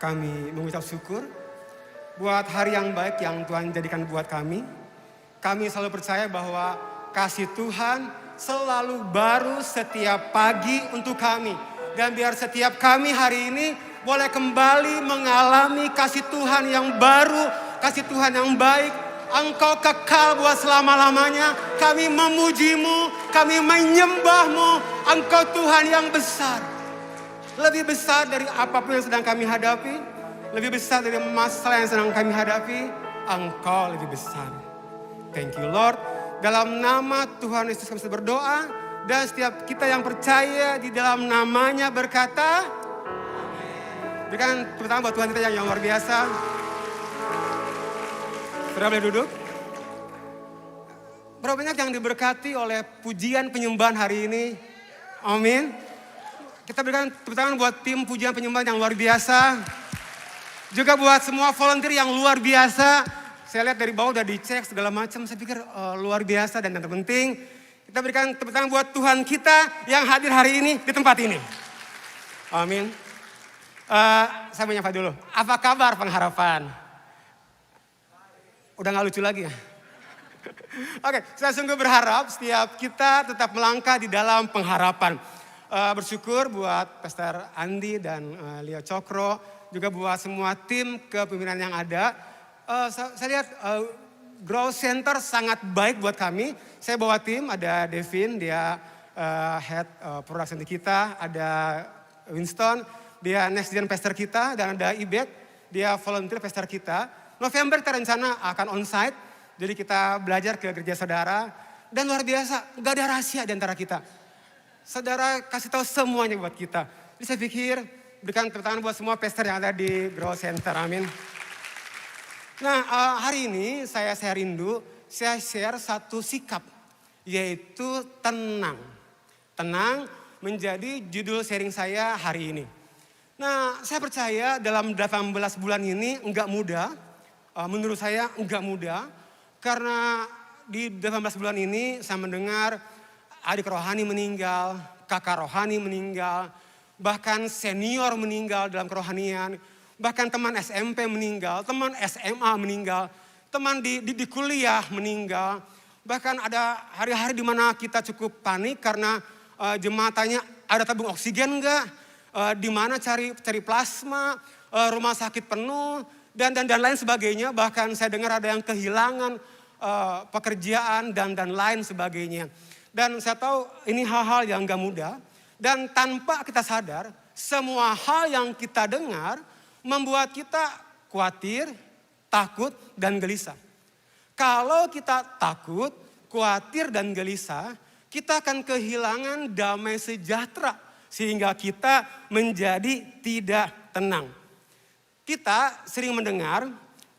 kami mengucap syukur buat hari yang baik yang Tuhan jadikan buat kami. Kami selalu percaya bahwa kasih Tuhan selalu baru setiap pagi untuk kami. Dan biar setiap kami hari ini boleh kembali mengalami kasih Tuhan yang baru, kasih Tuhan yang baik. Engkau kekal buat selama-lamanya. Kami memuji-Mu, kami menyembah-Mu. Engkau Tuhan yang besar. Lebih besar dari apapun yang sedang kami hadapi. Lebih besar dari masalah yang sedang kami hadapi. Engkau lebih besar. Thank you Lord. Dalam nama Tuhan Yesus kami berdoa. Dan setiap kita yang percaya di dalam namanya berkata. Berikan tepuk tangan buat Tuhan kita yang luar biasa. Saudara boleh duduk. Berapa banyak yang diberkati oleh pujian penyembahan hari ini. Amin. Kita berikan tepuk tangan buat tim pujian penyembahan yang luar biasa. Juga buat semua volunteer yang luar biasa. Saya lihat dari bawah udah dicek segala macam. Saya pikir luar biasa dan yang terpenting. Kita berikan tepuk tangan buat Tuhan kita yang hadir hari ini di tempat ini. Amin. Saya mau nyapa dulu. Apa kabar pengharapan? Udah gak lucu lagi ya? Oke, saya sungguh berharap setiap kita tetap melangkah di dalam pengharapan. Bersyukur buat Pastor Andi dan Leo Cokro. Juga buat semua tim kepemimpinan yang ada. Saya lihat Grow Center sangat baik buat kami. Saya bawa tim, ada Devin, dia head production di kita. Ada Winston, dia next gen pastor kita. Dan ada Ibet, dia volunteer pastor kita. November kita rencana akan onsite. Jadi kita belajar ke gereja saudara. Dan luar biasa, gak ada rahasia di antara kita. Saudara kasih tahu semuanya buat kita. Jadi saya pikir berikan tepuk tangan buat semua pastor yang ada di Grow Center. Amin. Nah hari ini saya rindu, saya share satu sikap. Yaitu tenang. Tenang menjadi judul sharing saya hari ini. Nah saya percaya dalam 18 bulan ini enggak mudah. Menurut saya enggak mudah. Karena di 18 bulan ini saya mendengar adik rohani meninggal, kakak rohani meninggal, bahkan senior meninggal dalam kerohanian, bahkan teman SMP meninggal, teman SMA meninggal, teman di kuliah meninggal. Bahkan ada hari-hari di mana kita cukup panik karena jemaat tanya ada tabung oksigen enggak, di mana cari plasma, rumah sakit penuh, dan lain sebagainya. Bahkan saya dengar ada yang kehilangan pekerjaan dan lain sebagainya. Dan saya tahu ini hal-hal yang gak mudah. Dan tanpa kita sadar, semua hal yang kita dengar membuat kita khawatir, takut, dan gelisah. Kalau kita takut, khawatir, dan gelisah, kita akan kehilangan damai sejahtera. Sehingga kita menjadi tidak tenang. Kita sering mendengar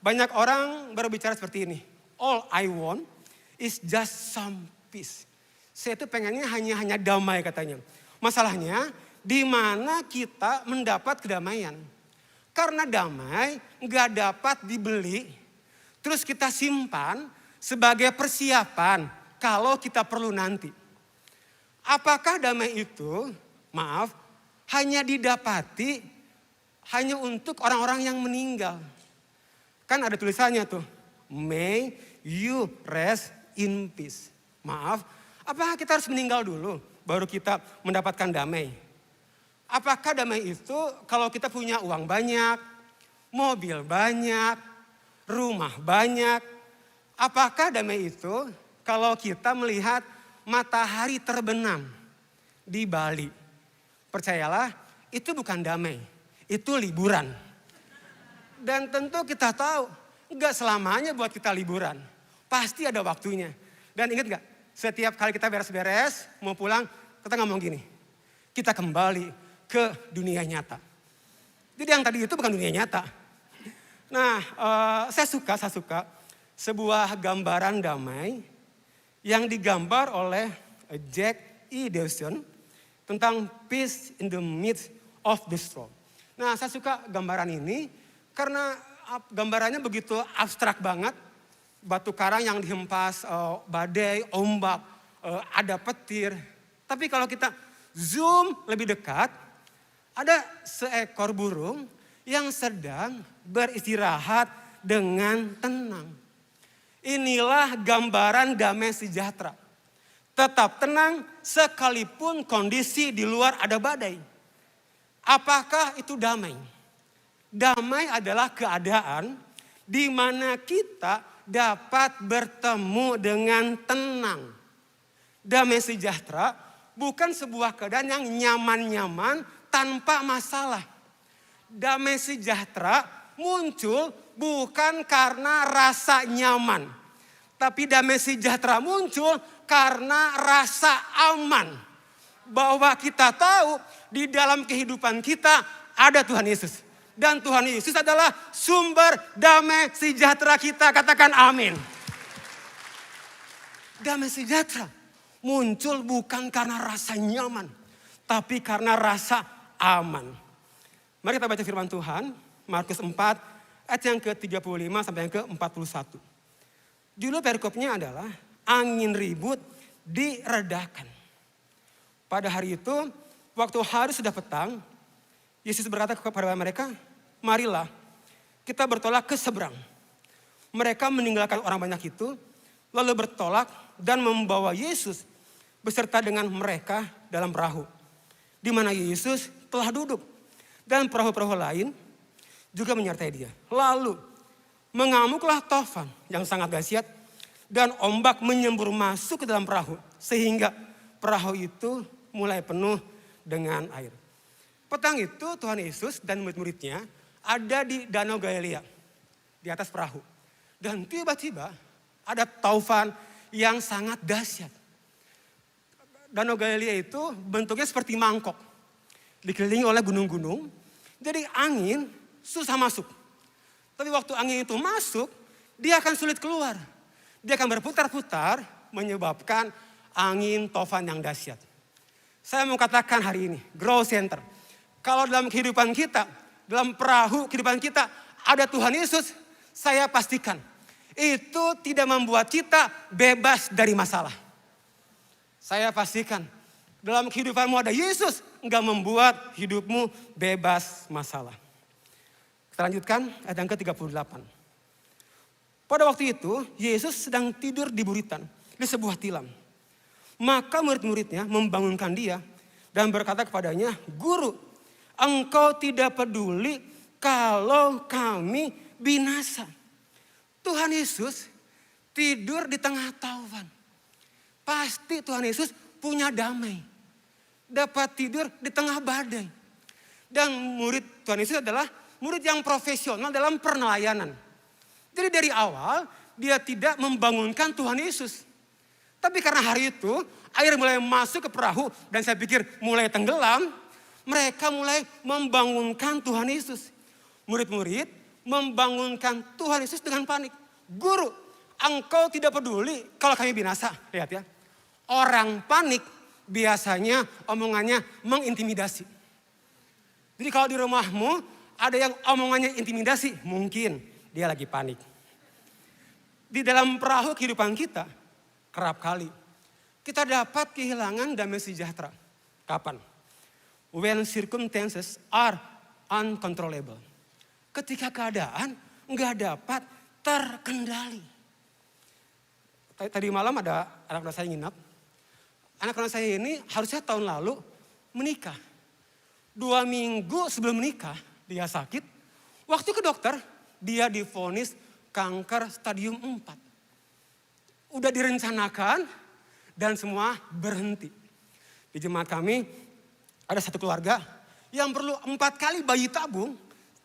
banyak orang berbicara seperti ini. All I want is just some peace. Saya itu pengennya hanya damai katanya. Masalahnya di mana kita mendapat kedamaian. Karena damai nggak dapat dibeli. Terus kita simpan sebagai persiapan kalau kita perlu nanti. Apakah damai itu, maaf, hanya didapati hanya untuk orang-orang yang meninggal? Kan ada tulisannya tuh. May you rest in peace. Maaf. Apakah kita harus meninggal dulu baru kita mendapatkan damai? Apakah damai itu kalau kita punya uang banyak, mobil banyak, rumah banyak? Apakah damai itu kalau kita melihat matahari terbenam di Bali? Percayalah, itu bukan damai, itu liburan. Dan tentu kita tahu, enggak selamanya buat kita liburan. Pasti ada waktunya. Dan ingat gak? Setiap kali kita beres-beres, mau pulang, kita ngomong gini. Kita kembali ke dunia nyata. Jadi yang tadi itu bukan dunia nyata. Nah, saya suka sebuah gambaran damai yang digambar oleh Jack E. Dawson tentang peace in the midst of the storm. Nah, saya suka gambaran ini karena gambarannya begitu abstrak banget. Batu karang yang dihempas badai, ombak, ada petir. Tapi kalau kita zoom lebih dekat, ada seekor burung yang sedang beristirahat dengan tenang. Inilah gambaran damai sejahtera. Tetap tenang sekalipun kondisi di luar ada badai. Apakah itu damai? Damai adalah keadaan di mana kita dapat bertemu dengan tenang. Damai sejahtera bukan sebuah keadaan yang nyaman-nyaman tanpa masalah. Damai sejahtera muncul bukan karena rasa nyaman. Tapi damai sejahtera muncul karena rasa aman. Bahwa kita tahu di dalam kehidupan kita ada Tuhan Yesus. Dan Tuhan Yesus adalah sumber damai sejahtera kita. Katakan amin. Damai sejahtera muncul bukan karena rasa nyaman. Tapi karena rasa aman. Mari kita baca firman Tuhan. Markus 4 ayat yang ke-35 sampai yang ke-41. Judul perikopnya adalah angin ribut diredakan. Pada hari itu, waktu hari sudah petang, Yesus berkata kepada mereka, marilah kita bertolak ke seberang. Mereka meninggalkan orang banyak itu, lalu bertolak dan membawa Yesus beserta dengan mereka dalam perahu. Di mana Yesus telah duduk. Dan perahu-perahu lain juga menyertai dia. Lalu mengamuklah tofan yang sangat dahsyat dan ombak menyembur masuk ke dalam perahu. Sehingga perahu itu mulai penuh dengan air. Petang itu Tuhan Yesus dan murid-muridnya ada di Danau Galilea. Di atas perahu. Dan tiba-tiba ada taufan yang sangat dahsyat. Danau Galilea itu bentuknya seperti mangkok. Dikelilingi oleh gunung-gunung. Jadi angin susah masuk. Tapi waktu angin itu masuk, dia akan sulit keluar. Dia akan berputar-putar menyebabkan angin taufan yang dahsyat. Saya mau katakan hari ini, Grow Center. Kalau dalam kehidupan kita, dalam perahu kehidupan kita ada Tuhan Yesus, saya pastikan itu tidak membuat kita bebas dari masalah. Saya pastikan dalam kehidupanmu ada Yesus, enggak membuat hidupmu bebas masalah. Kita lanjutkan ayat yang ke-38. Pada waktu itu Yesus sedang tidur di buritan di sebuah tilam. Maka murid-muridnya membangunkan dia dan berkata kepadanya, Guru, engkau tidak peduli kalau kami binasa. Tuhan Yesus tidur di tengah taufan. Pasti Tuhan Yesus punya damai. Dapat tidur di tengah badai. Dan murid Tuhan Yesus adalah murid yang profesional dalam pelayanan. Jadi dari awal dia tidak membangunkan Tuhan Yesus. Tapi karena hari itu air mulai masuk ke perahu dan saya pikir mulai tenggelam. Mereka mulai membangunkan Tuhan Yesus. Murid-murid membangunkan Tuhan Yesus dengan panik. Guru, engkau tidak peduli kalau kami binasa. Lihat ya. Orang panik biasanya omongannya mengintimidasi. Jadi kalau di rumahmu ada yang omongannya intimidasi, mungkin dia lagi panik. Di dalam perahu kehidupan kita, kerap kali kita dapat kehilangan damai sejahtera. Kapan? When circumstances are uncontrollable. Ketika keadaan nggak dapat terkendali. Tadi malam ada anak-anak saya nginap. Anak-anak saya ini harusnya tahun lalu menikah. 2 minggu sebelum menikah dia sakit. Waktu ke dokter dia divonis kanker stadium 4. Udah direncanakan dan semua berhenti. Di jemaat kami ada satu keluarga yang perlu 4 kali bayi tabung.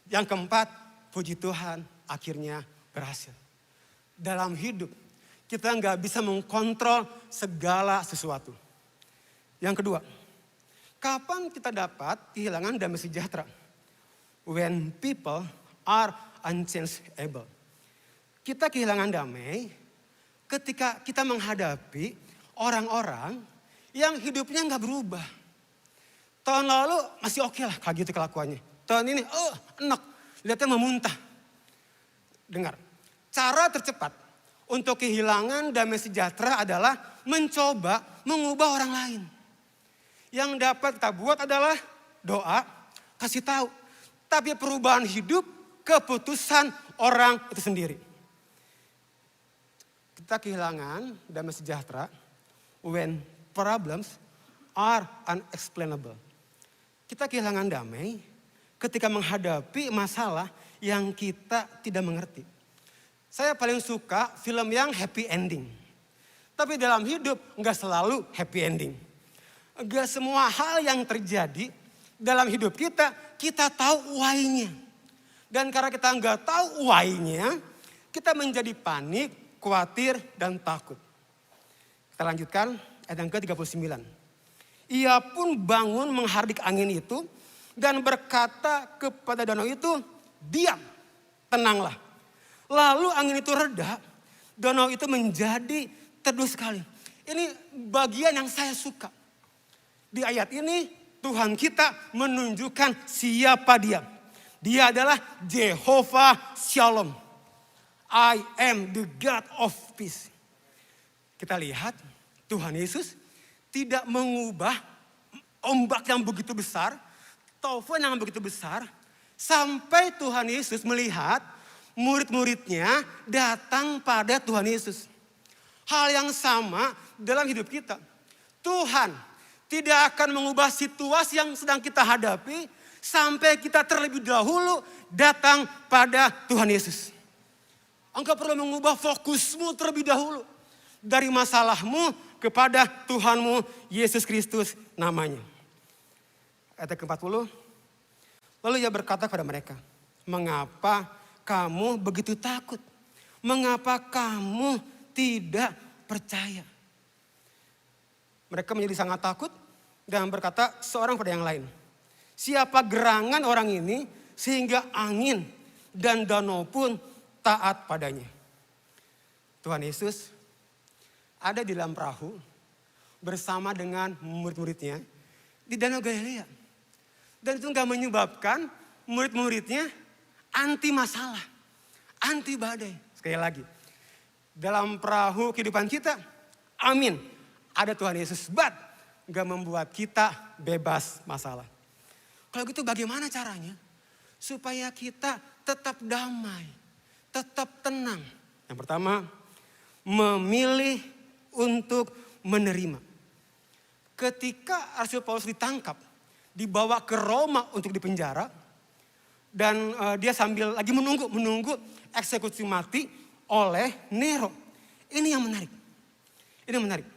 Yang keempat, puji Tuhan akhirnya berhasil. Dalam hidup kita nggak bisa mengkontrol segala sesuatu. Yang kedua, kapan kita dapat kehilangan damai sejahtera? When people are unchangeable. Kita kehilangan damai ketika kita menghadapi orang-orang yang hidupnya nggak berubah. Tahun lalu masih oke lah kayak gitu kelakuannya. Tahun ini enak, lihatnya memuntah. Dengar, cara tercepat untuk kehilangan damai sejahtera adalah mencoba mengubah orang lain. Yang dapat kita buat adalah doa, kasih tahu. tapi perubahan hidup keputusan orang itu sendiri. Kita kehilangan damai sejahtera when problems are unexplainable. Kita kehilangan damai ketika menghadapi masalah yang kita tidak mengerti. Saya paling suka film yang happy ending. Tapi dalam hidup nggak selalu happy ending. Nggak semua hal yang terjadi dalam hidup kita, kita tahu why-nya. Dan karena kita nggak tahu why-nya, kita menjadi panik, khawatir, dan takut. Kita lanjutkan ayat yang ke-39. Ia pun bangun menghardik angin itu dan berkata kepada danau itu, diam, tenanglah. Lalu angin itu reda, danau itu menjadi teduh sekali. Ini bagian yang saya suka. Di ayat ini Tuhan kita menunjukkan siapa dia. Dia adalah Jehovah Shalom. I am the God of peace. Kita lihat Tuhan Yesus tidak mengubah ombak yang begitu besar, taufan yang begitu besar, sampai Tuhan Yesus melihat murid-muridnya datang pada Tuhan Yesus. Hal yang sama dalam hidup kita. Tuhan tidak akan mengubah situasi yang sedang kita hadapi sampai kita terlebih dahulu datang pada Tuhan Yesus. Engkau perlu mengubah fokusmu terlebih dahulu dari masalahmu kepada Tuhanmu Yesus Kristus namanya. Ayat ke-40. Lalu ia berkata kepada mereka, mengapa kamu begitu takut? Mengapa kamu tidak percaya? Mereka menjadi sangat takut dan berkata seorang pada yang lain, siapa gerangan orang ini sehingga angin dan danau pun taat padanya? Tuhan Yesus ada di dalam perahu bersama dengan murid-muridnya di Danau Galilea. Dan itu gak menyebabkan murid-muridnya anti masalah, anti badai. Sekali lagi, dalam perahu kehidupan kita, amin, ada Tuhan Yesus. But gak membuat kita bebas masalah. Kalau gitu bagaimana caranya? Supaya kita tetap damai, tetap tenang. Yang pertama, memilih untuk menerima. Ketika Rasul Paulus ditangkap, dibawa ke Roma untuk dipenjara, dan dia sambil lagi menunggu eksekusi mati oleh Nero. Ini yang menarik. Ini menarik.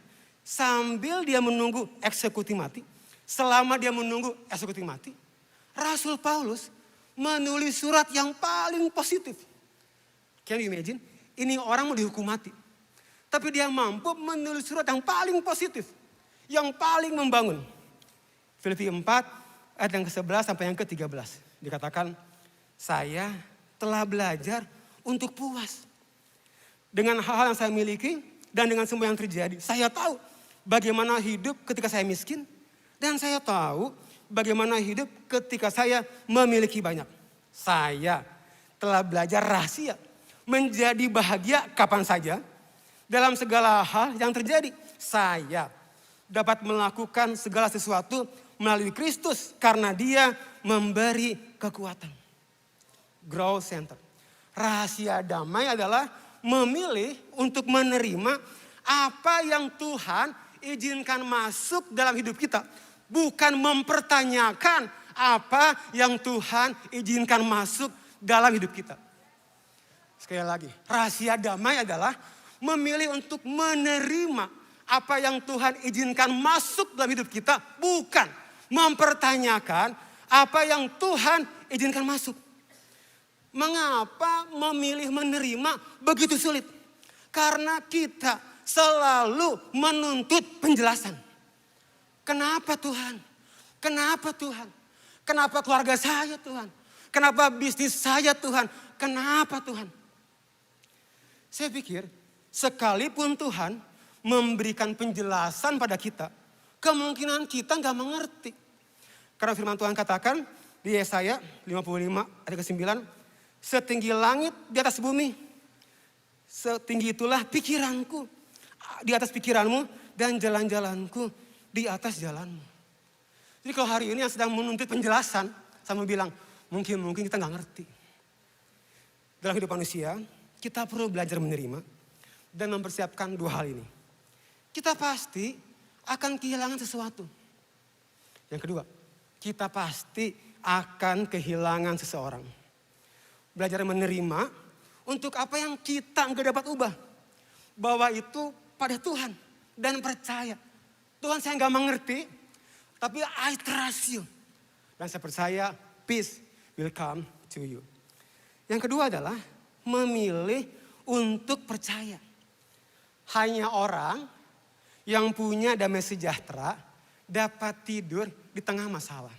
Sambil dia menunggu eksekusi mati, selama dia menunggu eksekusi mati, Rasul Paulus menulis surat yang paling positif. Can you imagine? Ini orang mau dihukum mati. Tapi dia mampu menulis surat yang paling positif. Yang paling membangun. Filipi 4 ayat yang ke-11 sampai yang ke-13. Dikatakan, saya telah belajar untuk puas. Dengan hal-hal yang saya miliki dan dengan semua yang terjadi. Saya tahu bagaimana hidup ketika saya miskin. Dan saya tahu bagaimana hidup ketika saya memiliki banyak. Saya telah belajar rahasia. Menjadi bahagia kapan saja. Dalam segala hal yang terjadi, saya dapat melakukan segala sesuatu melalui Kristus karena Dia memberi kekuatan. Growth Center. Rahasia damai adalah memilih untuk menerima apa yang Tuhan izinkan masuk dalam hidup kita. Bukan mempertanyakan apa yang Tuhan izinkan masuk dalam hidup kita. Sekali lagi, rahasia damai adalah memilih untuk menerima apa yang Tuhan izinkan masuk dalam hidup kita. Bukan mempertanyakan apa yang Tuhan izinkan masuk. Mengapa memilih menerima begitu sulit? Karena kita selalu menuntut penjelasan. Kenapa Tuhan? Kenapa Tuhan? Kenapa keluarga saya Tuhan? Kenapa bisnis saya Tuhan? Kenapa Tuhan? Saya pikir sekalipun Tuhan memberikan penjelasan pada kita, kemungkinan kita gak mengerti. Karena firman Tuhan katakan di Yesaya 55 ayat ke-9, setinggi langit di atas bumi, setinggi itulah pikiranku di atas pikiranmu dan jalan-jalanku di atas jalanmu. Jadi kalau hari ini yang sedang menuntut penjelasan, saya mau bilang, mungkin kita nggak ngerti. Dalam hidup manusia, kita perlu belajar menerima dan mempersiapkan dua hal ini. Kita pasti akan kehilangan sesuatu. Yang kedua, kita pasti akan kehilangan seseorang. Belajar menerima untuk apa yang kita nggak dapat ubah. Bahwa itu pada Tuhan dan percaya. Tuhan, saya nggak mengerti, tapi I trust you. Dan saya percaya peace will come to you. Yang kedua adalah memilih untuk percaya. Hanya orang yang punya damai sejahtera dapat tidur di tengah masalah.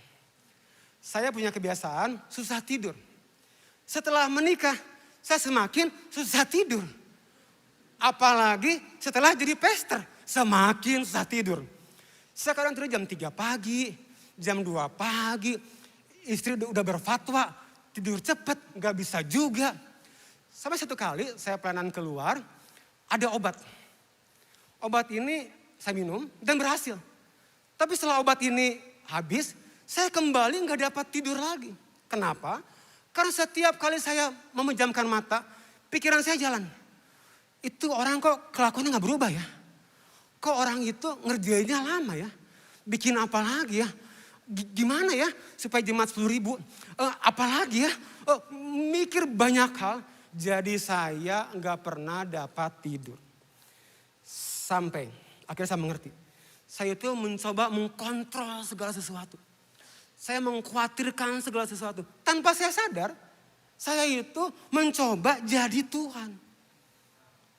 Saya punya kebiasaan susah tidur. Setelah menikah, saya semakin susah tidur. Apalagi setelah jadi pastor, semakin susah tidur. Sekarang tidur jam 3 pagi, jam 2 pagi. Istri udah berfatwa, tidur cepat, gak bisa juga. Sampai satu kali saya pelayanan keluar, ada obat. Obat ini saya minum dan berhasil. Tapi setelah obat ini habis, saya kembali gak dapat tidur lagi. Kenapa? Karena setiap kali saya memejamkan mata, pikiran saya jalan. Itu orang kok kelakuannya gak berubah ya? Kok orang itu ngerjainnya lama ya? Bikin apa lagi ya? Gimana ya supaya jemaat 10.000? Apalagi ya? Mikir banyak hal. Jadi saya gak pernah dapat tidur. Sampai akhirnya saya mengerti. Saya itu mencoba mengkontrol segala sesuatu. Saya mengkhawatirkan segala sesuatu. Tanpa saya sadar, saya itu mencoba jadi Tuhan.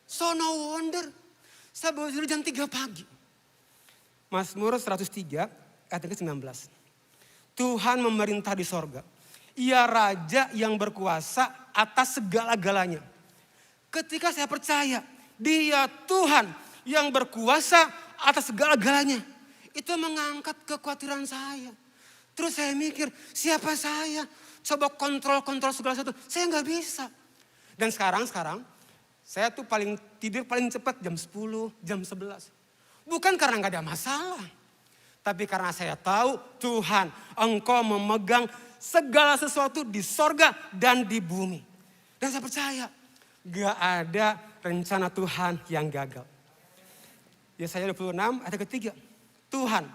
So no wonder, saya baru tidur jam 3 pagi. Mazmur 103 ayat ke-19. Tuhan memerintah di sorga. Ia raja yang berkuasa atas segala-galanya. Ketika saya percaya, dia Tuhan yang berkuasa atas segala-galanya. Itu mengangkat kekhawatiran saya. Terus saya mikir, siapa saya? Coba kontrol segala sesuatu. Saya nggak bisa. Dan sekarang, saya tuh tidur paling cepat jam 10, jam 11. Bukan karena nggak ada masalah. Tapi karena saya tahu Tuhan, Engkau memegang segala sesuatu di sorga dan di bumi. Dan saya percaya, gak ada rencana Tuhan yang gagal. Yesaya 26 ayat ketiga. Tuhan,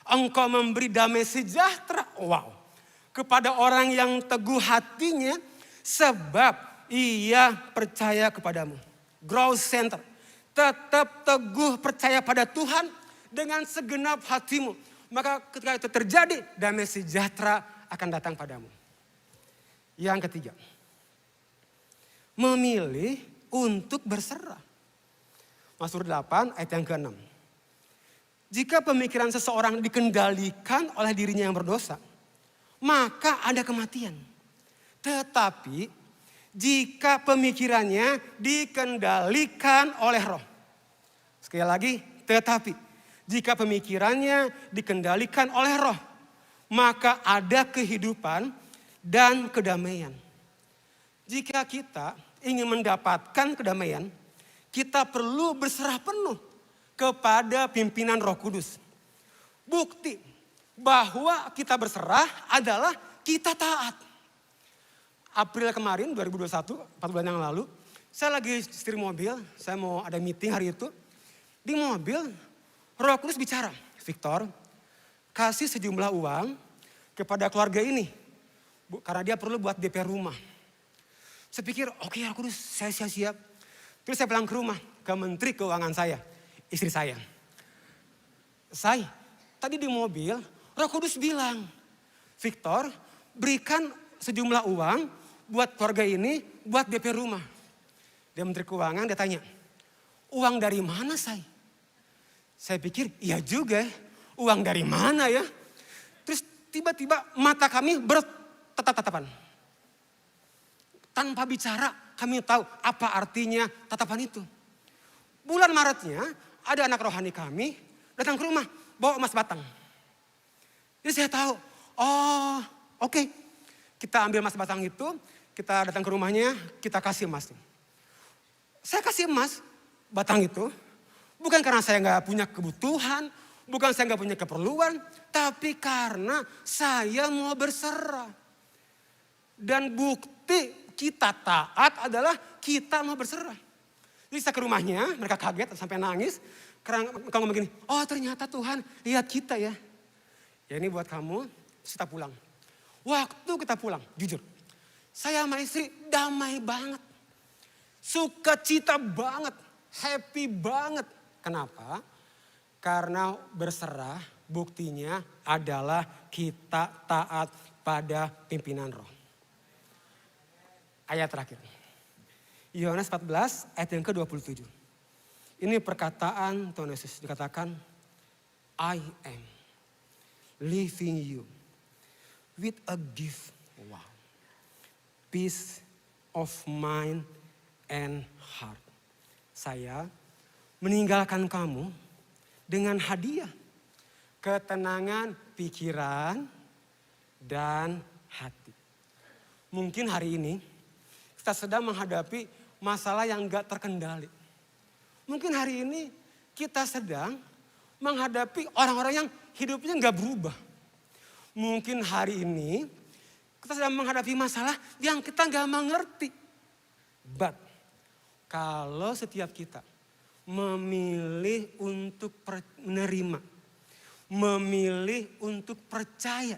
Engkau memberi damai sejahtera. Wow. Kepada orang yang teguh hatinya sebab ia percaya kepadamu. Growth Center. Tetap teguh percaya pada Tuhan dengan segenap hatimu. Maka ketika itu terjadi, damai sejahtera akan datang padamu. Yang ketiga, memilih untuk berserah. Mazmur 8 ayat yang ke-6. Jika pemikiran seseorang dikendalikan oleh dirinya yang berdosa, maka ada kematian. Tetapi jika pemikirannya dikendalikan oleh Roh. Sekali lagi, tetapi jika pemikirannya dikendalikan oleh Roh, maka ada kehidupan dan kedamaian. Jika kita ingin mendapatkan kedamaian, kita perlu berserah penuh kepada pimpinan Roh Kudus. Bukti bahwa kita berserah adalah kita taat. April kemarin 2021, 4 bulan yang lalu, saya lagi setir mobil, saya mau ada meeting hari itu. Di mobil, Roh Kudus bicara, Victor, kasih sejumlah uang kepada keluarga ini. Karena dia perlu buat DP rumah. Saya pikir, oke, Roh Kudus, saya siap. Terus saya pulang ke rumah, ke Menteri Keuangan saya, istri saya. Saya, tadi di mobil, Roh Kudus bilang, Victor, berikan sejumlah uang buat keluarga ini, buat DP rumah. Dia Menteri Keuangan, dia tanya, uang dari mana saya? Saya pikir, iya juga, uang dari mana ya? Terus tiba-tiba mata kami bertatap-tatapan. Tanpa bicara, kami tahu apa artinya tatapan itu. Bulan Maretnya, ada anak rohani kami datang ke rumah, bawa emas batang. Jadi saya tahu, oh oke. Kita ambil emas batang itu, kita datang ke rumahnya, kita kasih emasnya. Saya kasih emas batang itu, bukan karena saya nggak punya kebutuhan, bukan saya nggak punya keperluan, tapi karena saya mau berserah. Dan bukti kita taat adalah kita mau berserah. Jadi saya ke rumahnya, mereka kaget sampai nangis. Karena mereka ngomong gini, oh ternyata Tuhan lihat kita ya. Ya ini buat kamu, terus kita pulang. Waktu kita pulang, jujur. Saya sama istri damai banget. Sukacita banget, happy banget. Kenapa? Karena berserah buktinya adalah kita taat pada pimpinan roh. Ayat terakhir. Yohanes 14 ayat yang ke-27. Ini perkataan Tuhan Yesus dikatakan, I am leaving you with a gift. Wow. Peace of mind and heart. Saya meninggalkan kamu dengan hadiah. Ketenangan pikiran dan hati. Mungkin hari ini kita sedang menghadapi masalah yang gak terkendali. Mungkin hari ini kita sedang menghadapi orang-orang yang hidupnya gak berubah. Mungkin hari ini kita sedang menghadapi masalah yang kita gak mengerti. But kalau setiap kita memilih untuk menerima, memilih untuk percaya,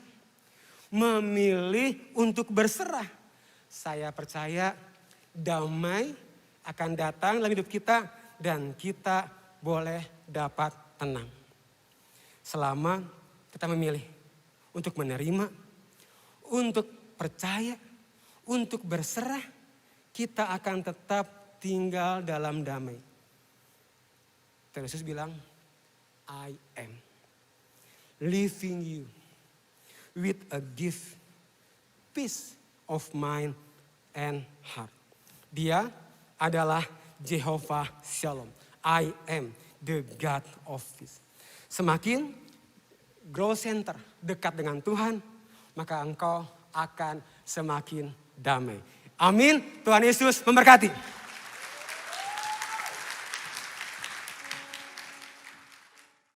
memilih untuk berserah, saya percaya damai akan datang dalam hidup kita dan kita boleh dapat tenang. Selama kita memilih untuk menerima, untuk percaya, untuk berserah, kita akan tetap tinggal dalam damai. Yesus bilang, I am leaving you with a gift, peace of mind and heart. Dia adalah Jehovah Shalom. I am the God of peace. Semakin growth center dekat dengan Tuhan, maka engkau akan semakin damai. Amin. Tuhan Yesus memberkati.